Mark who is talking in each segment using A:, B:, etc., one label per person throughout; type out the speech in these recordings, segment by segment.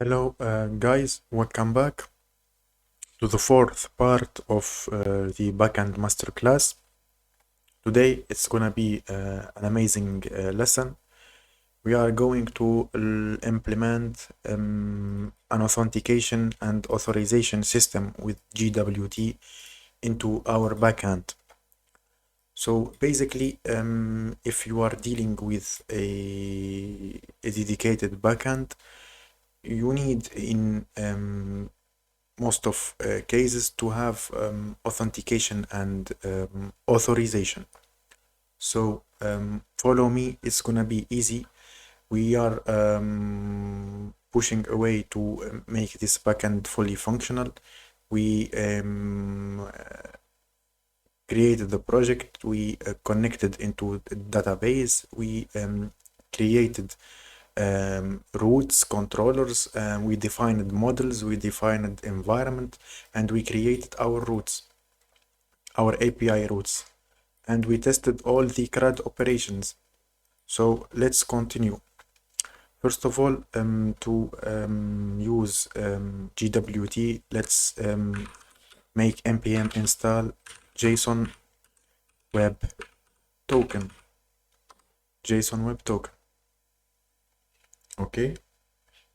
A: Hello guys, welcome back to the fourth part of the backend masterclass. Today it's gonna be an amazing lesson. We are going to implement an authentication and authorization system with JWT into our backend. So basically, if you are dealing with a dedicated backend, you need in most of cases to have authentication and authorization. So follow me, it's gonna be easy. We are pushing away to make this backend fully functional. We created the project, we connected into the database, we created routes, controllers, we defined models, we defined environment, and we created our routes, our API routes, and we tested all the CRUD operations. So let's continue. First of all, to use JWT, let's make npm install JSON web token. JSON web token. Okay,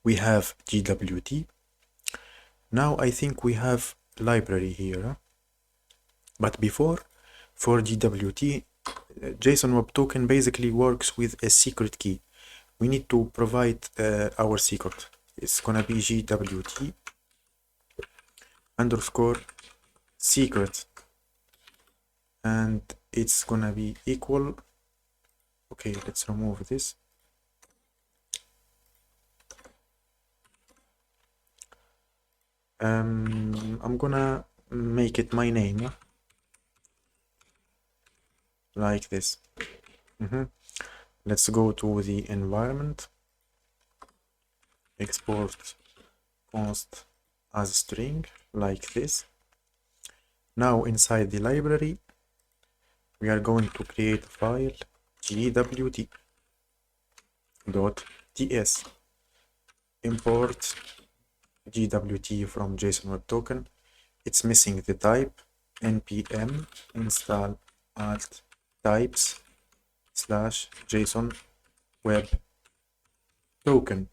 A: we have JWT. Now I think we have library here. But before, for JWT, JSON web token basically works with a secret key. We need to provide our secret. It's gonna be JWT underscore secret, and it's gonna be equal. Okay, let's remove this. I'm gonna make it my name like this. Let's go to the environment, export const as string like this. Now inside the library, we are going to create a file JWT.ts. Import JWT from JSON web token. It's missing the type. npm install alt types / JSON web token.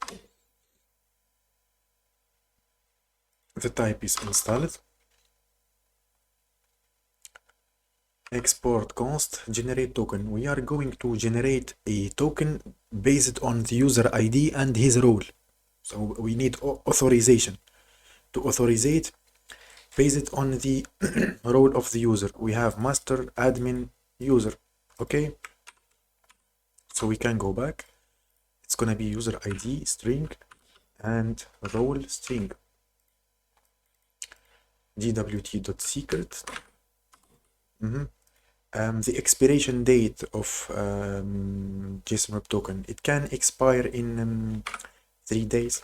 A: The type is installed. Export const generate token. We are going to generate a token based on the user ID and his role. So we need authorization. To authorize based on the role of the user. We have master, admin, user. Okay. So we can go back. It's gonna be user ID string and role string. JWT.secret. The expiration date of JSON web token, it can expire in 3 days.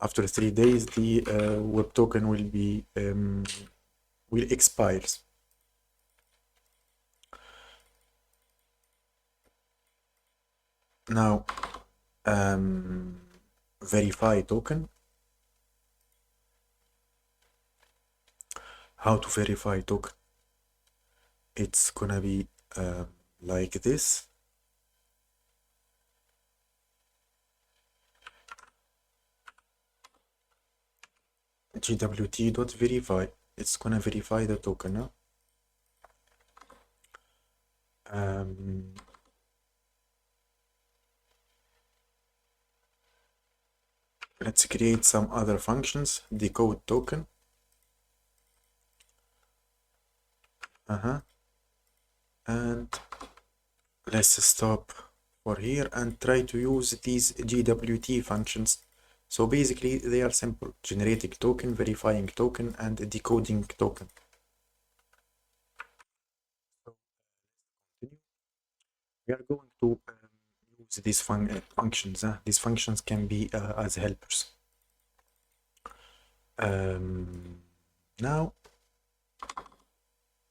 A: After 3 days, the web token will be will expire. Now, verify token. How to verify token? It's gonna be like this. JWT.verify. It's gonna verify the token. Let's create some other functions. Decode token. And let's stop for here and try to use these JWT functions. So basically they are simple: generating token, verifying token, and decoding token. So we are going to use these functions. These functions can be as helpers. Now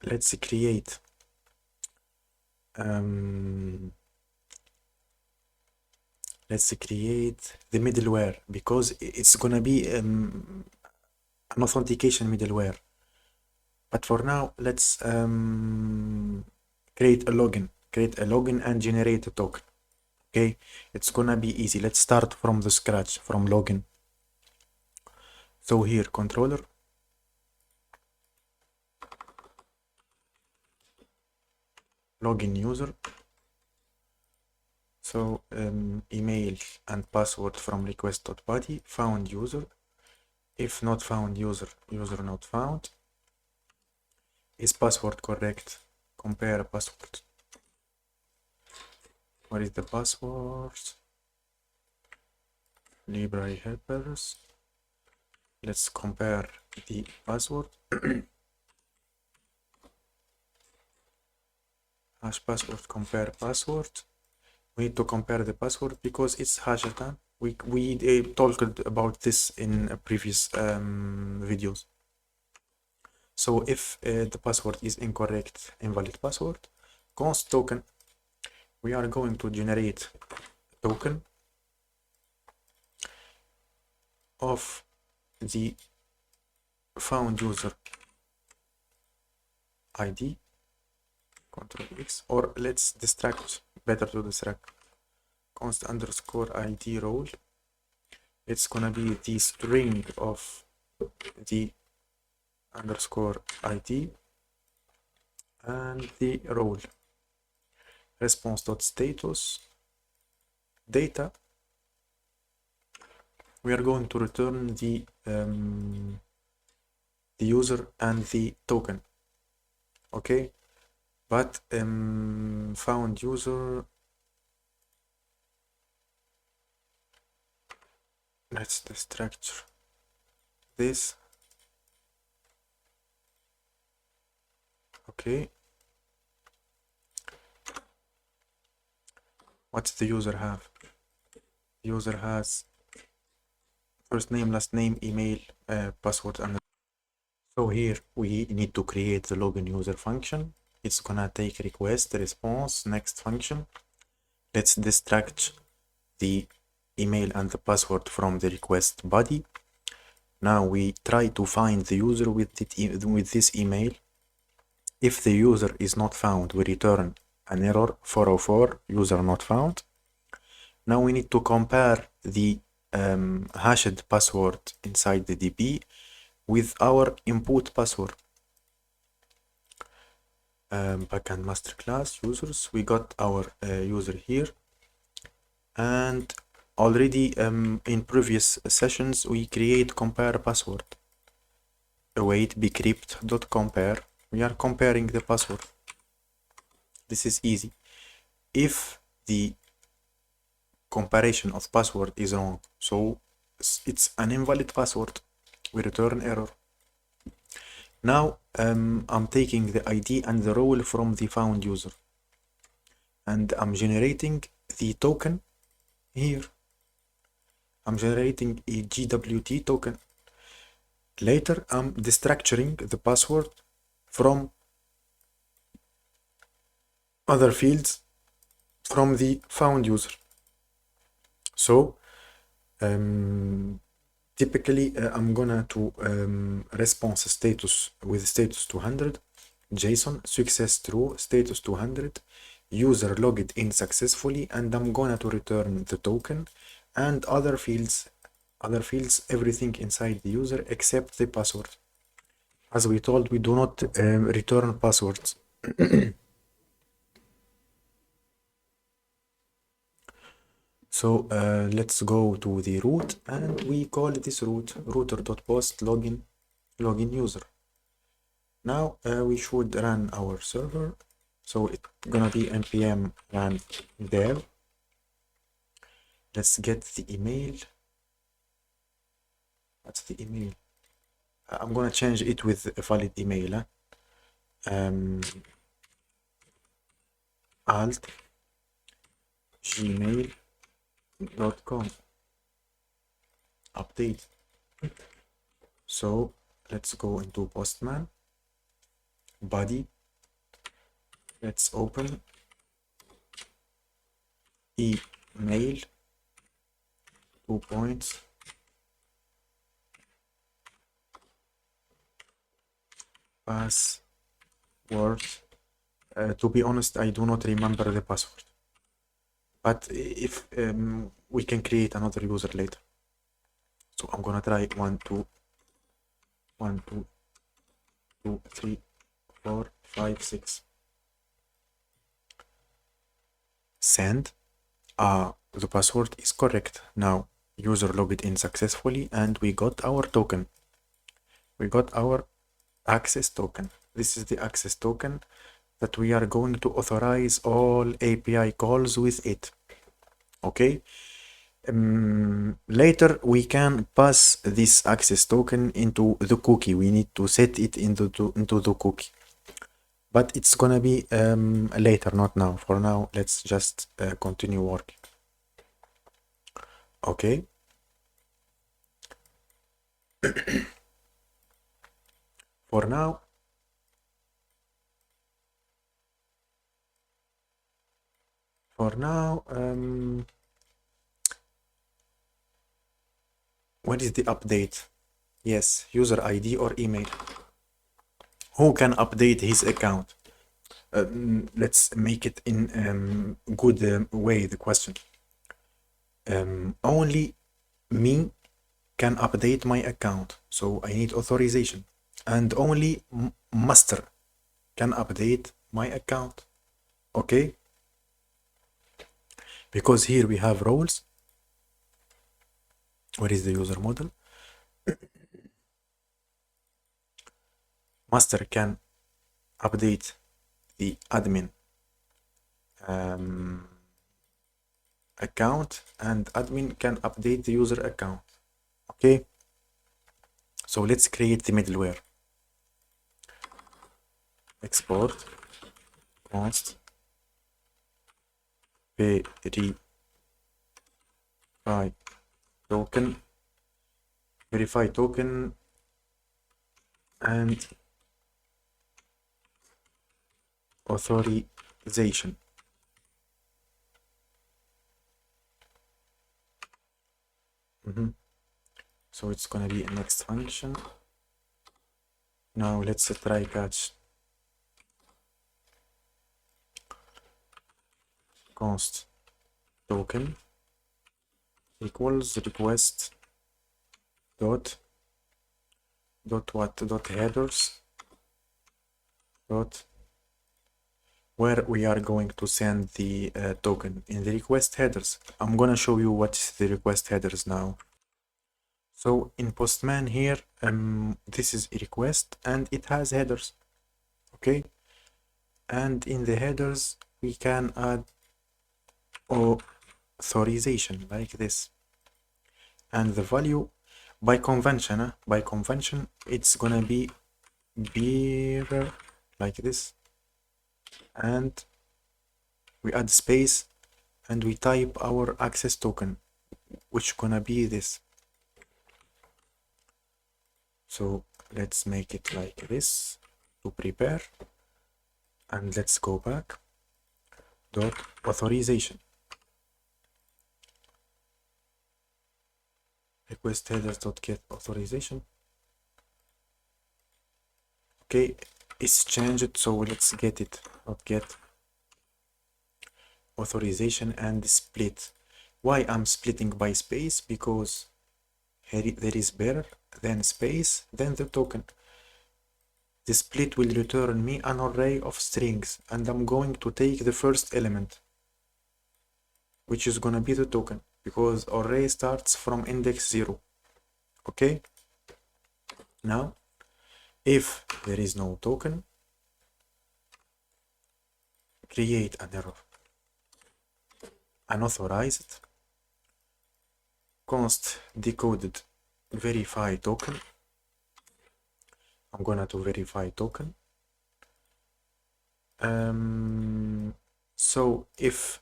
A: let's create let's create the middleware because it's gonna be an authentication middleware. But for now, let's create a login and generate a token. Okay, it's gonna be easy. Let's start from the scratch, from login. So here, controller, login user. So email and password from request.body, found user. If not found user, user not found. Is password correct? Compare password. What is the password? Library helpers. Let's compare the password. Hash password, compare password. We need to compare the password because it's hashed. We talked about this in previous videos. So if the password is incorrect, invalid password, const token, we are going to generate a token of the found user ID, Control X, or let's distract, better to distract, const underscore ID role. It's gonna be the string of the underscore ID and the role. Response.status data. We are going to return the user and the token. Okay, but found user, let's destructure this. Okay, what's the user have? The user has first name, last name, email, password, and so here we need to create the login user function. It's gonna take request, response, next function. Let's distract the email and the password from the request body. Now we try to find the user with this email. If the user is not found, we return an error 404, user not found. Now we need to compare the hashed password inside the DB with our input password. Backend masterclass users, we got our user here, and already in previous sessions we create compare password. Await bcrypt.compare. We are comparing the password. This is easy. If the comparison of password is wrong, so it's an invalid password, we return error. Now I'm taking the ID and the role from the found user, and I'm generating the token here. I'm generating a JWT token. Later I'm destructuring the password from other fields from the found user. So typically I'm gonna to response status with status 200, JSON success true, status 200, user logged in successfully, and I'm gonna to return the token and other fields, everything inside the user except the password. As we told, we do not return passwords. So let's go to the root, and we call this root router.post login user. Now we should run our server. So it's gonna be npm run dev. Let's get the email. What's the email? I'm gonna change it with a valid email. Alt gmail.com update. So let's go into Postman body. Let's open email 2 points, password. To be honest, I do not remember the password, but if we can create another user later. So I'm gonna try 1 2 1 2 2 3 4 5 6. Send. The password is correct. Now user logged in successfully and we got our token. We got our access token. This is the access token that we are going to authorize all API calls with it. Okay. Later we can pass this access token into the cookie. We need to set it into the cookie, but it's gonna be later, not now. For now, let's just continue working. Okay. For now, what is the update? Yes, user ID or email. Who can update his account? Let's make it in good way, the question. Only me can update my account, so I need authorization. And only master can update my account. Okay? Because here we have roles. Where is the user model? Master can update the admin account, and admin can update the user account. Okay, so let's create the middleware. Export const verify token and authorization. So it's gonna be a next function. Now let's try catch const token equals request dot headers dot where we are going to send the token in the request headers. I'm gonna show you what is the request headers now. So in Postman here, this is a request and it has headers. Okay, and in the headers we can add authorization like this, and the value by convention it's gonna be bearer like this, and we add space and we type our access token, which gonna be this. So let's make it like this to prepare, and let's go back dot authorization request headers dot get authorization. Okay, it's changed, so let's get it dot get authorization and split. Why I'm splitting by space? Because here there is bearer, then space, then the token. The split will return me an array of strings, and I'm going to take the first element, which is gonna be the token, because array starts from index 0. Okay, now if there is no token, create an error, unauthorized const decoded verify token. I'm gonna do verify token. So if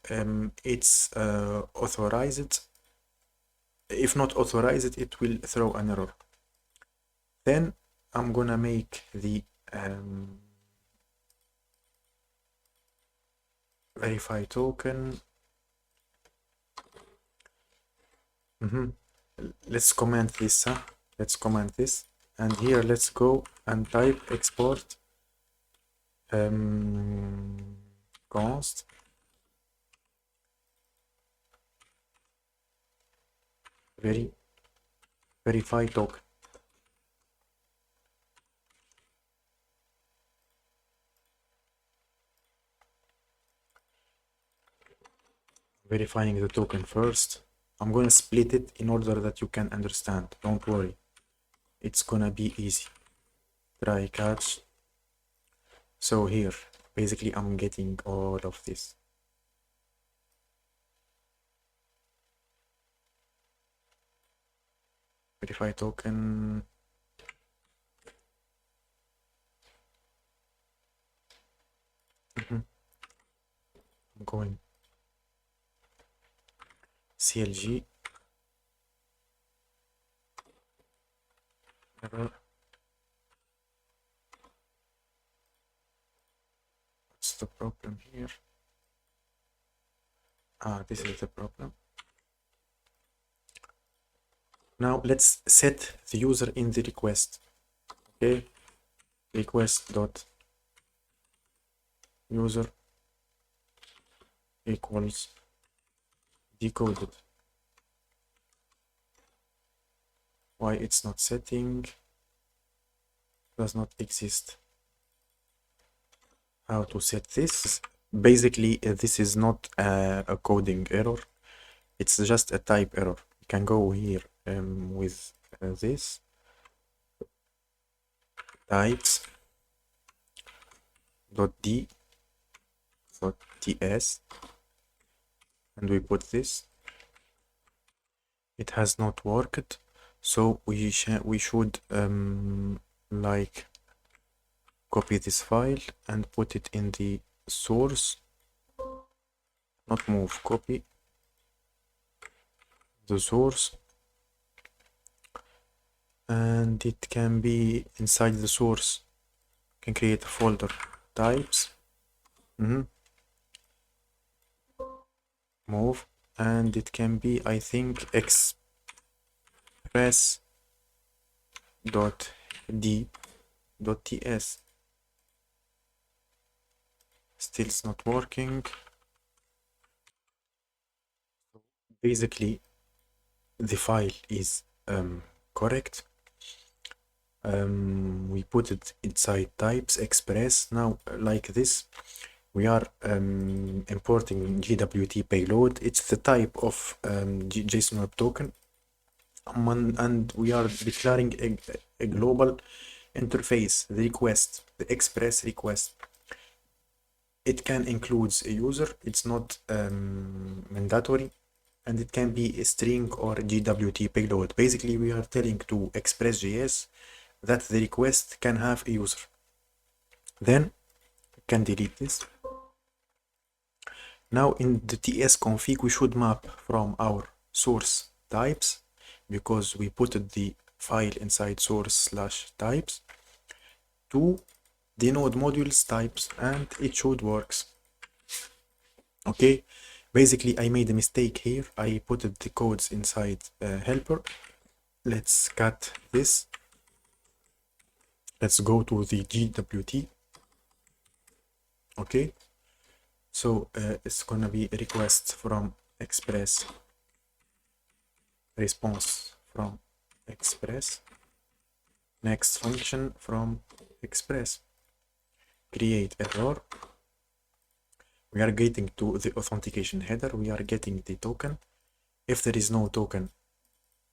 A: it's authorized, if not authorized, it will throw an error. Then I'm gonna make the verify token Let's comment this. Let's comment this, and here let's go and type export const verify token. Verifying the token first. I'm gonna split it in order that you can understand. Don't worry, it's gonna be easy. Try catch. So here, basically, I'm getting all of this. Verify token. I'm going CLG error. What's the problem here? This is the problem. Now let's set the user in the request. Okay, request dot user equals decoded. Why it's not setting? Does not exist. How to set this? Basically, this is not a coding error. It's just a type error. You can go here with this types .d .ts, and we put this. It has not worked, so we should like copy this file and put it in the source. Not move, copy the source, and it can be inside the source. You can create a folder types, move, and it can be, I think, express.d.ts. Still it's not working. Basically, the file is correct. We put it inside types express. Now, like this, we are importing JWT payload. It's the type of JSON Web Token, and we are declaring a global interface, the request, the express request. It can include a user. It's not mandatory, and it can be a string or a JWT payload. Basically, we are telling to Express.js that the request can have a user. Then we can delete this. Now in the TS config, we should map from our source types, because we put the file inside source/types, to the node modules types, and it should works. Okay, basically I made a mistake here. I put the codes inside helper. Let's cut this. Let's go to the JWT. Okay, so it's gonna be a request from express, response from express, next function from express, create error. We are getting to the authentication header. We are getting the token. If there is no token,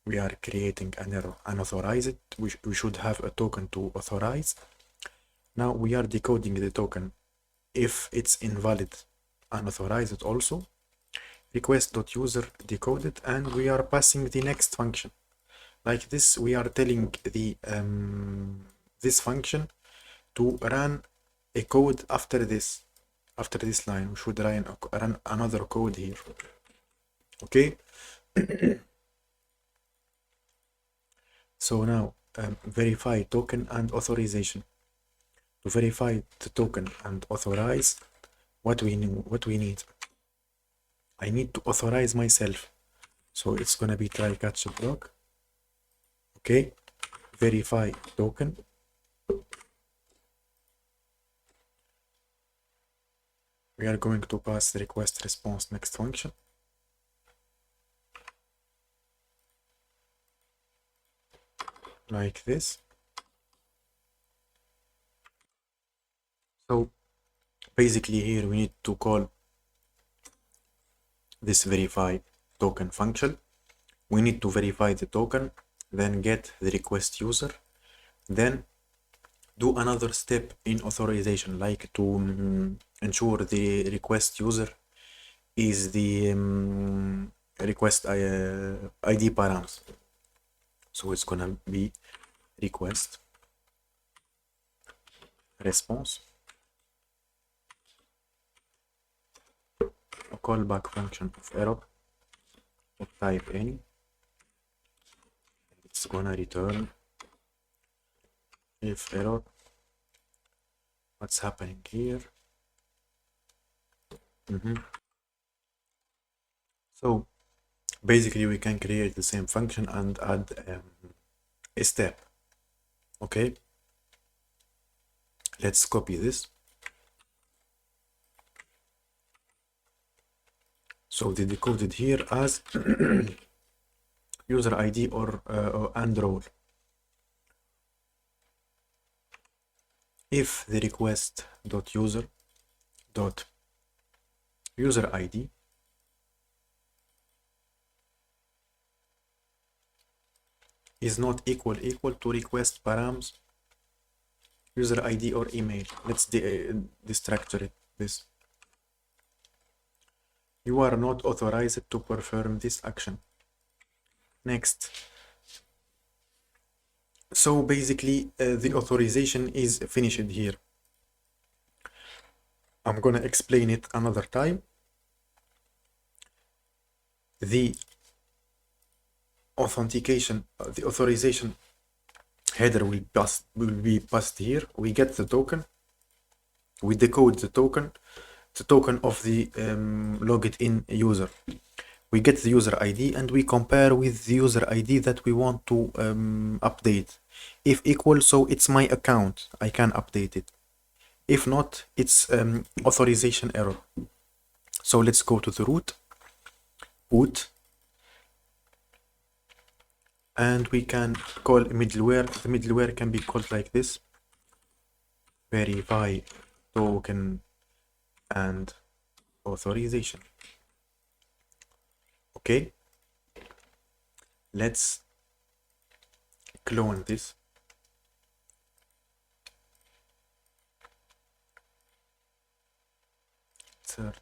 A: we are creating an error, unauthorized. We should have a token to authorize. Now we are decoding the token. If it's invalid, unauthorized also. Request.user decoded, and we are passing the next function. Like this, we are telling the this function to run a code after this. After this line, we should run another code here. Okay. So now verify token and authorization. To verify the token and authorize, what we need. I need to authorize myself. So it's gonna be try catch block. Okay, verify token. We are going to pass the request response next function. Like this. So basically here we need to call this verify token function. We need to verify the token, then get the request user, then do another step in authorization, like to ensure the request user is the request ID params. So it's gonna be request response, a callback function of error of type any. It's gonna return if error. What's happening here? So basically we can create the same function and add a step. Okay, let's copy this. So they decoded here as user ID or and role. If the request dot user ID is not equal to request params user ID or email. Let's destructure it this. You are not authorized to perform this action. Next. So basically the authorization is finished here. I'm gonna explain it another time. The authentication, the authorization header will be passed here. We get the token, we decode the token of the logged in user. We get the user ID and we compare with the user ID that we want to update. If equal, so it's my account, I can update it. If not, it's authorization error. So let's go to the root, boot, and we can call middleware. The middleware can be called like this: verify token and authorization. Okay, let's clone this. Third,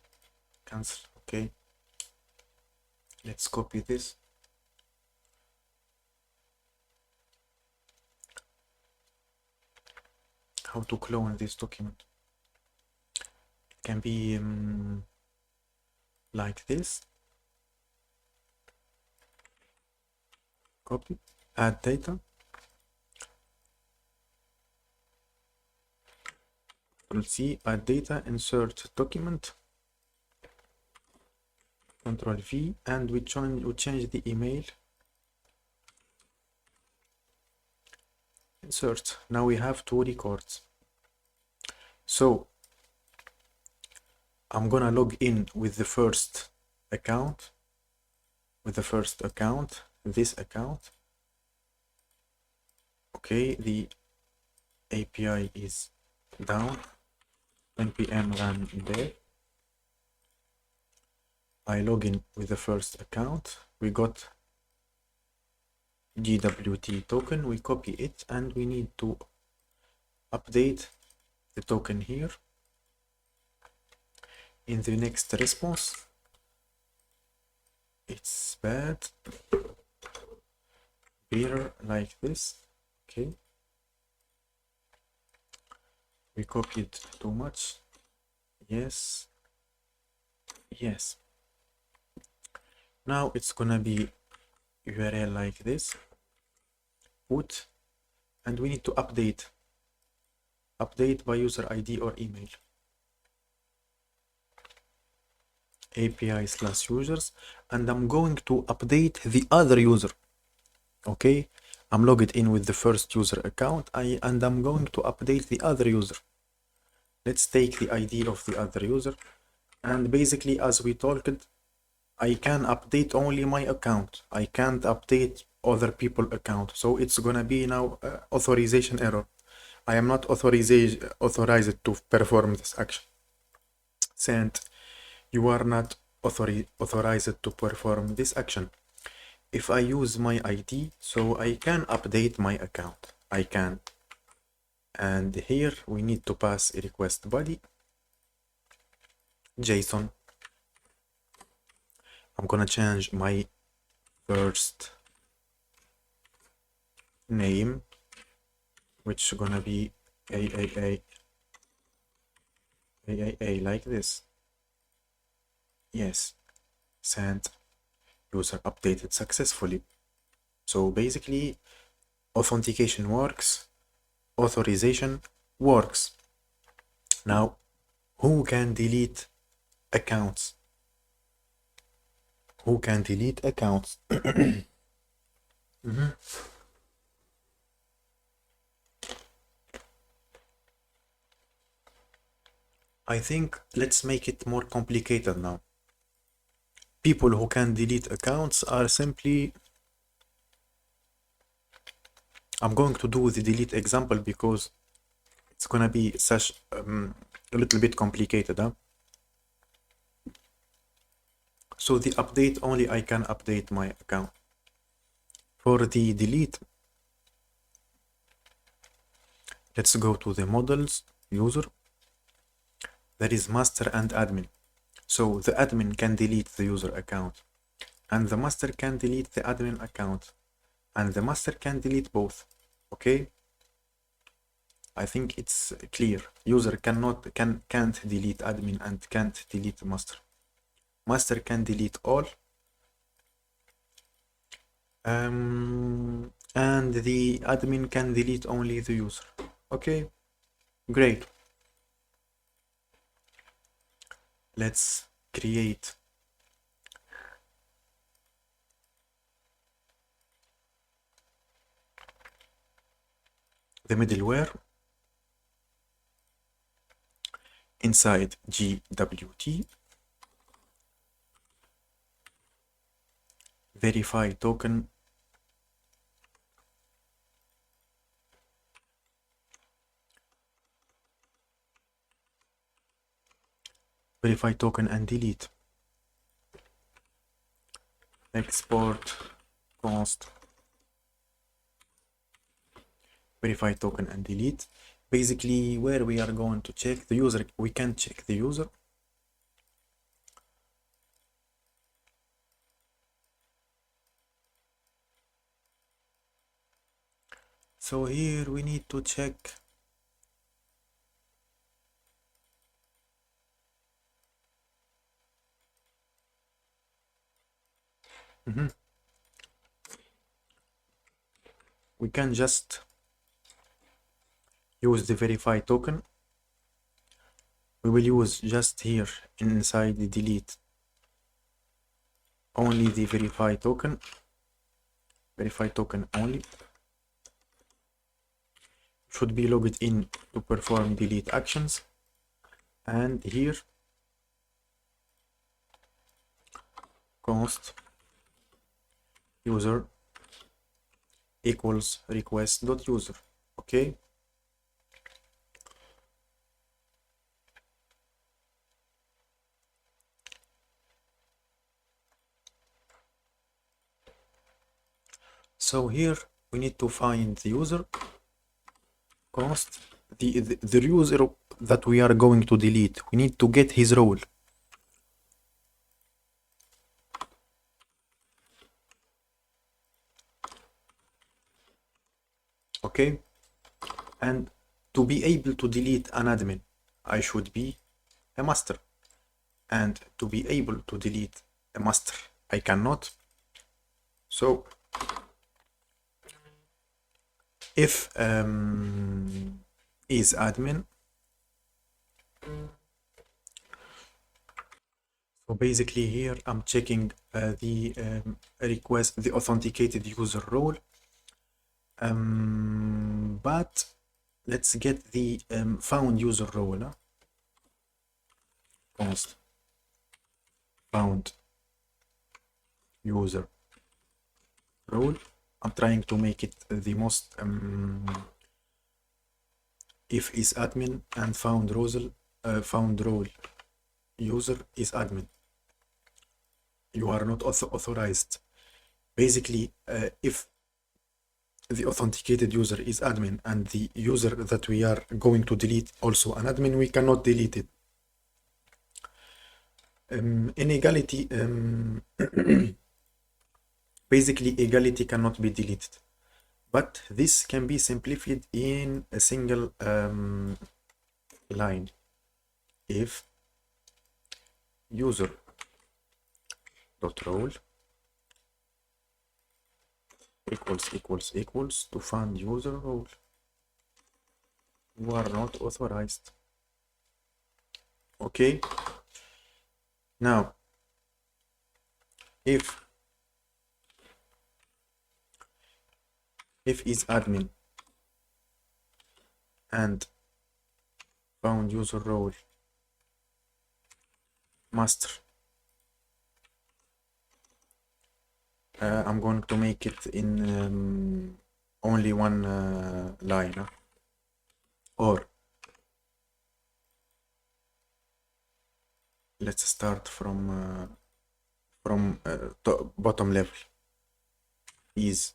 A: cancel. Okay, let's copy this. How to clone this document? It can be like this. Copy, add data, Control-C, add data, insert document, Control-V, and we change the email, insert. Now we have two records. So I'm gonna log in with the first account, this account. Okay, the API is down, npm run there. I log in with the first account. We got JWT token, we copy it, and we need to update the token here. In the next response, it's bad, error like this. Okay, we copied too much. Yes, yes. Now it's gonna be URL like this, put, and we need to update by user ID or email. API/users, and I'm going to update the other user. Okay, I'm logged in with the first user account, and I'm going to update the other user. Let's take the ID of the other user, and basically, as we talked, I can update only my account. I can't update other people's account. So it's gonna be now authorization error. I am not authorized to perform this action. Sent, you are not authorized to perform this action. If I use my ID, so I can update my account. I can. And here we need to pass a request body, JSON. I'm gonna change my first name, which is gonna be AAA like this. Yes, sent, user updated successfully. So basically, authentication works, authorization works. Now, who can delete accounts? Who can delete accounts? I think let's make it more complicated now. People who can delete accounts are simply, I'm going to do the delete example because it's gonna be such a little bit complicated, huh? So the update, only I can update my account. For the delete, let's go to the models user. There is master and admin. So the admin can delete the user account, and the master can delete the admin account, and the master can delete both. Okay, I think it's clear. User can't delete admin and can't delete master. Master can delete all, and the admin can delete only the user. Okay, great. Let's create the middleware inside JWT. Verify token and delete. Export const verify token and delete. Basically, where we are going to check the user, we can check the user. So here we need to check we can just use the verify token. We will use just here inside the delete only the verify token only. Should be logged in to perform delete actions, and here const user equals request.user. Okay, so here we need to find the user const the user that we are going to delete. We need to get his role. Okay, and to be able to delete an admin, I should be a master, and to be able to delete a master, I cannot. So if is admin, So basically here I'm checking the request, the authenticated user role. But let's get the found user role. Const found user role. I'm trying to make it the most if is admin and found role user is admin. You are not authorized. Basically, if the authenticated user is admin and the user that we are going to delete also an admin, we cannot delete it. Inequality, basically equality cannot be deleted, but this can be simplified in a single line. If user dot role equals to find user role, you are not authorized. Okay, now if is admin and found user role master, I'm going to make it in only one line, or let's start from bottom level. Is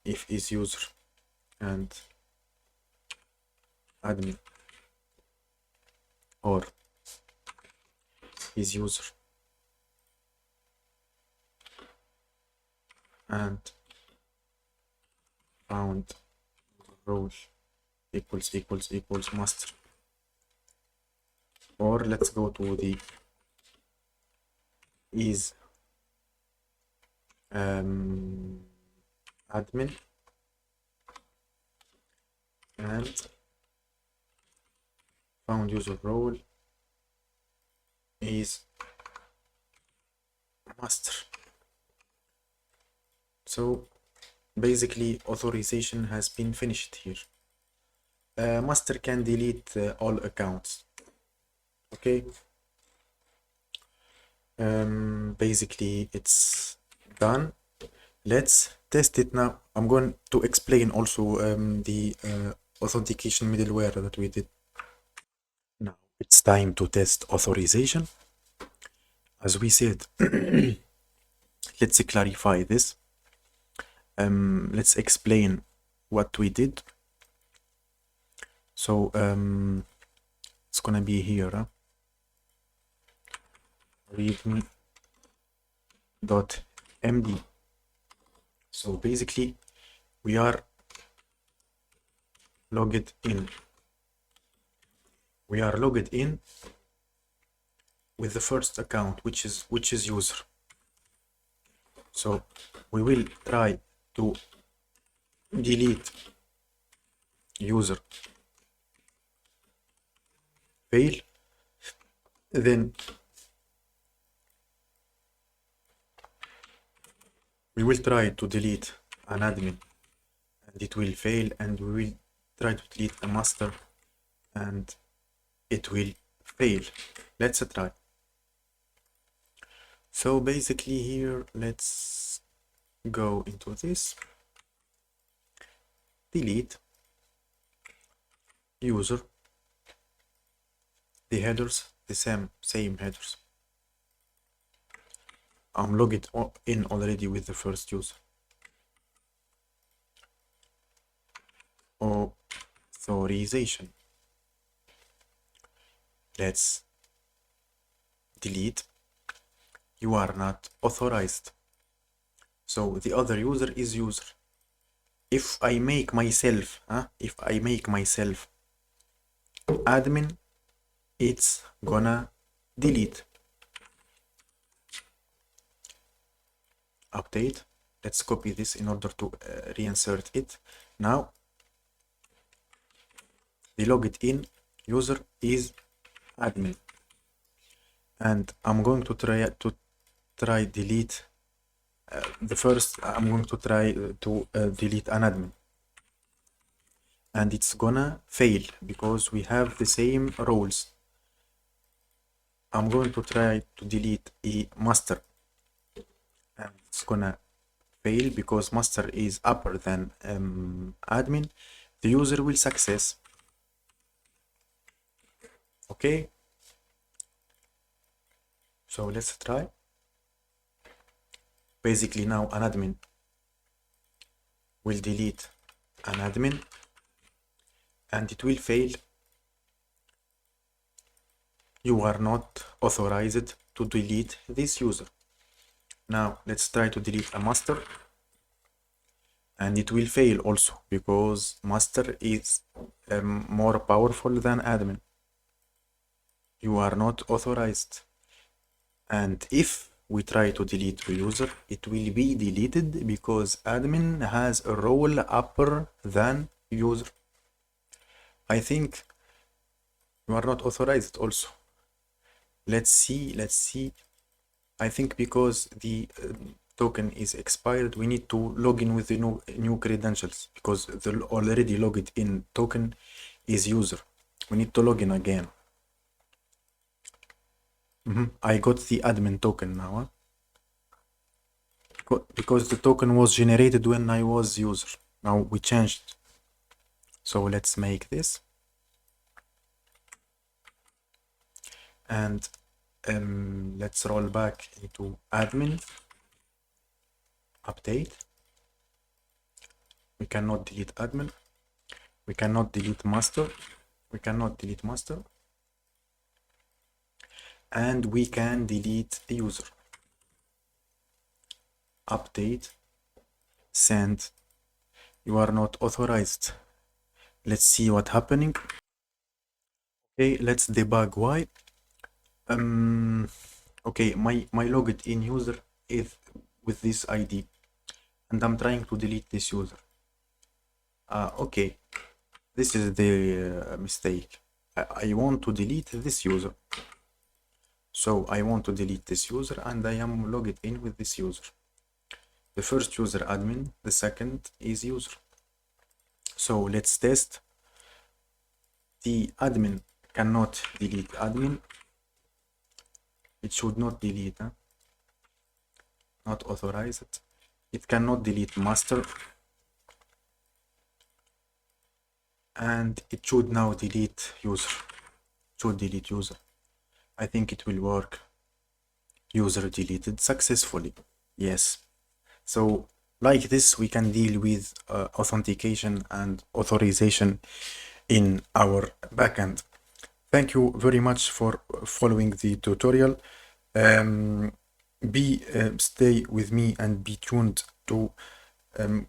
A: if is user and admin, or is user and found role equals master. Or let's go to the is admin and found user role is master. So basically authorization has been finished here. Master can delete all accounts. Okay, basically it's done. Let's test it now. I'm going to explain also the authentication middleware that we did. Now it's time to test authorization. As we said, let's clarify this. Let's explain what we did. So it's gonna be here, readme.md. So basically we are logged in. We are logged in with the first account, which is user. So we will try to delete user, fail, then we will try to delete an admin and it will fail, and we will try to delete a master and it will fail. Let's try. So basically here, let's go into this, delete user, the headers, the same headers. I'm logged in already with the first user. Authorization. Let's delete. You are not authorized. So the other user is user. If I make myself, admin, it's gonna delete. Update. Let's copy this in order to reinsert it. Now the logged in user is admin. and I'm going to try delete the first. I'm going to try to delete an admin, and it's gonna fail because we have the same roles. I'm going to try to delete a master, and it's gonna fail because master is upper than admin. The user will success. Okay, so let's try. Basically now an admin will delete an admin and it will fail. You are not authorized to delete this user. Now let's try to delete a master, and it will fail also because master is more powerful than admin. You are not authorized. And if we try to delete a user, it will be deleted because admin has a role upper than user. I think you are not authorized also. Let's see. I think because the token is expired, we need to log in with the new credentials because the already logged in token is user. We need to log in again. I got the admin token now, because the token was generated when I was user. Now we changed. So let's make this. And let's roll back into admin, update. We cannot delete admin. We cannot delete master. We cannot delete master. And we can delete a user. Update, send. You are not authorized. Let's see what's happening. Okay, let's debug why. Okay, my logged in user is with this ID, and I'm trying to delete this user. Okay, this is the mistake. I want to delete this user. So I want to delete this user, and I am logged in with this user. The first user admin, the second is user. So let's test. The admin cannot delete admin. It should not delete, not authorized. It cannot delete master. And it should now delete user. Should delete user. I think it will work. User deleted successfully. Yes. So like this, we can deal with authentication and authorization in our backend. Thank you very much for following the tutorial. Stay with me and be tuned to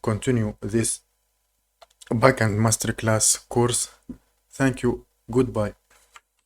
A: continue this backend masterclass course. Thank you. Goodbye.